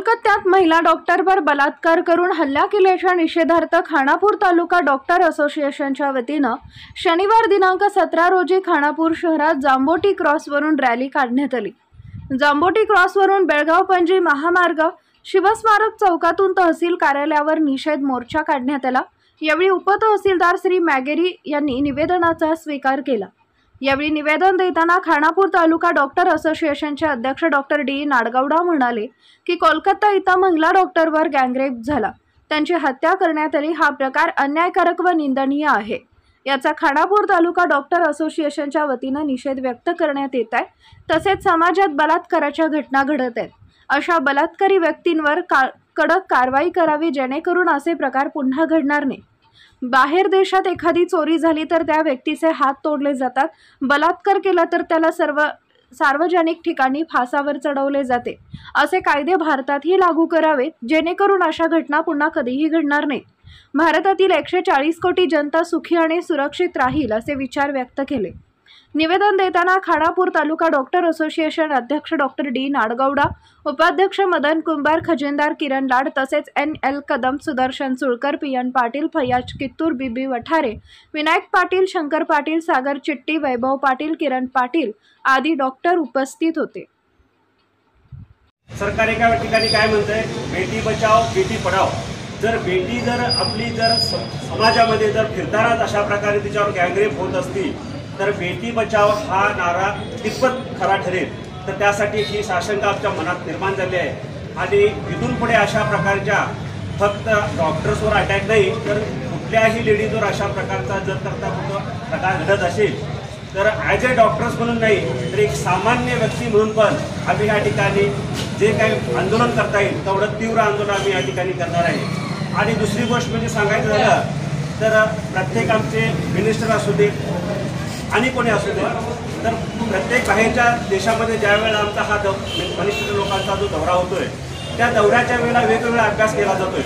कोलकात्यात महिला डॉक्टरवर बलात्कार करून हल्ला केल्याच्या निषेधार्थ खानापूर तालुका डॉक्टर असोसिएशनच्या वतीनं शनिवार दिनांक 17 रोजी खानापूर शहरात जांबोटी क्रॉसवरून रॅली काढण्यात आली। जांबोटी क्रॉसवरून बेळगाव पणजी महामार्ग शिवस्मारक चौकातून तहसील कार्यालयावर निषेध मोर्चा काढण्यात आला। यावेळी उपतहसीलदार श्री मॅगेरी यांनी निवेदनाचा स्वीकार केला। यावेळी निवेदन देताना खानापूर तालुका डॉक्टर असोसिएशनचे अध्यक्ष डॉक्टर डी नाडगौडा म्हणाले की कोलकाता इथं महिला डॉक्टरवर गँगरेप झाला, त्यांची हत्या करण्यात आली। हा प्रकार अन्यायकारक व निंदनीय आहे। याचा खानापूर तालुका डॉक्टर असोसिएशनच्या वतीने निषेध व्यक्त करण्यात येत आहे। तसेच समाजात बलात्काराच्या घटना घडत आहेत, अशा बलात्कारी व्यक्तींवर कडक कारवाई करावी जेणेकरून असे प्रकार पुन्हा घडणार नाही। बाहेर देशात एखादी चोरी झाली तर त्या व्यक्तीचे हात तोडले जातात, बलात्कार केला तर त्याला सार्वजनिक ठिकाणी फासावर चढवले जाते। असे कायदे भारतातही लागू करावेत जेणेकरून अशा घटना पुन्हा कधीही घडणार नाहीत। भारतातील 140 कोटी जनता सुखी आणि सुरक्षित राहील असे विचार व्यक्त केले। निवेदन देताना खानापूर तालुका डॉक्टर असोसिएशन अध्यक्ष डॉक्टर डी नाडगौडा, उपाध्यक्ष मदन कुंभार, खजिनदार किरण लाड, तसेच NL कदम, सुदर्शन सुळकर, PN पाटील, फैयाज कित्तूर, बीबी वठारे, विनायक पाटील, शंकर पाटील, सागर चिट्टी, वैभव पाटील, किरण पाटील आदी डॉक्टर उपस्थित होते। सरकार एका ठिकाणी काय म्हणतंय, बेटी बचाओ बेटी पढाओ। जर बेटी आपली समाजामध्ये फिरतानाच अशा प्रकारे तिच्यावर गँगरेप होत असती तर बेटी बचाओ हा नारा कितपत खरा ठरेल, तर त्यासाठी ही आशंका आमच्या मनात निर्माण झाली आहे। आणि इथून पुढे अशा प्रकारच्या फक्त डॉक्टर्सवर अटॅक नाही तर कुठल्याही लेडीजवर अशा प्रकारचा प्रकार घडत असेल तर ॲज ए डॉक्टर्स म्हणून नाही तर एक सामान्य व्यक्ती म्हणून पण आम्ही या ठिकाणी जे काही आंदोलन करता येईल तेवढं तीव्र आंदोलन आम्ही या ठिकाणी करणार आहे। आणि दुसरी गोष्ट म्हणजे सांगायचं झालं तर प्रत्येक आमचे मिनिस्टर असू दे आणि कोणी असू दे, तर प्रत्येक बाहेरच्या देशामध्ये ज्या वेळेला आमचा हा वरिष्ठ लोकांचा जो दौरा होतोय त्या दौऱ्याच्या वेळेला वेगवेगळा अभ्यास केला जातोय।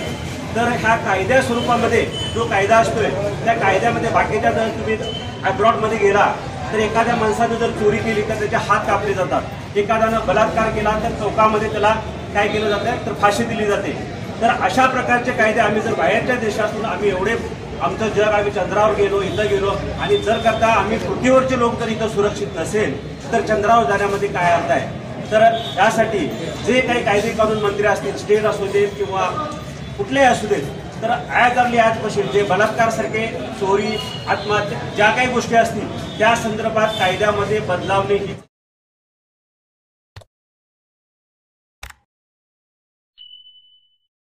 तर ह्या कायद्या स्वरूपामध्ये जो कायदा असतोय त्या कायद्यामध्ये बाकीच्या जर तुम्ही अब्रॉडमध्ये गेला तर एखाद्या माणसाने जर चोरी केली तर त्याचे हात कापले जातात, एखाद्यानं बलात्कार केला तर चौकामध्ये त्याला काय केलं जातं तर फाशी दिली जाते। तर अशा प्रकारचे कायदे आम्ही जर बाहेरच्या देशातून आम्ही एवढे आमचं जग आम्ही चंद्रावर गेलो, इथं गेलो आणि जर करता आम्ही पृथ्वीवरचे लोक जर इथं सुरक्षित नसेल तर चंद्रावर जाण्यामध्ये काय अर्थ आहे। तर यासाठी जे काही कायदे कानून मंत्री असतील, स्टेट असू देत किंवा कुठलेही असू देत, तर ॲज अर्ली ॲजपासून जे बलात्कारसारखे, चोरी, आत्महत्या ज्या काही गोष्टी असतील त्या संदर्भात कायद्यामध्ये बदलावणे ही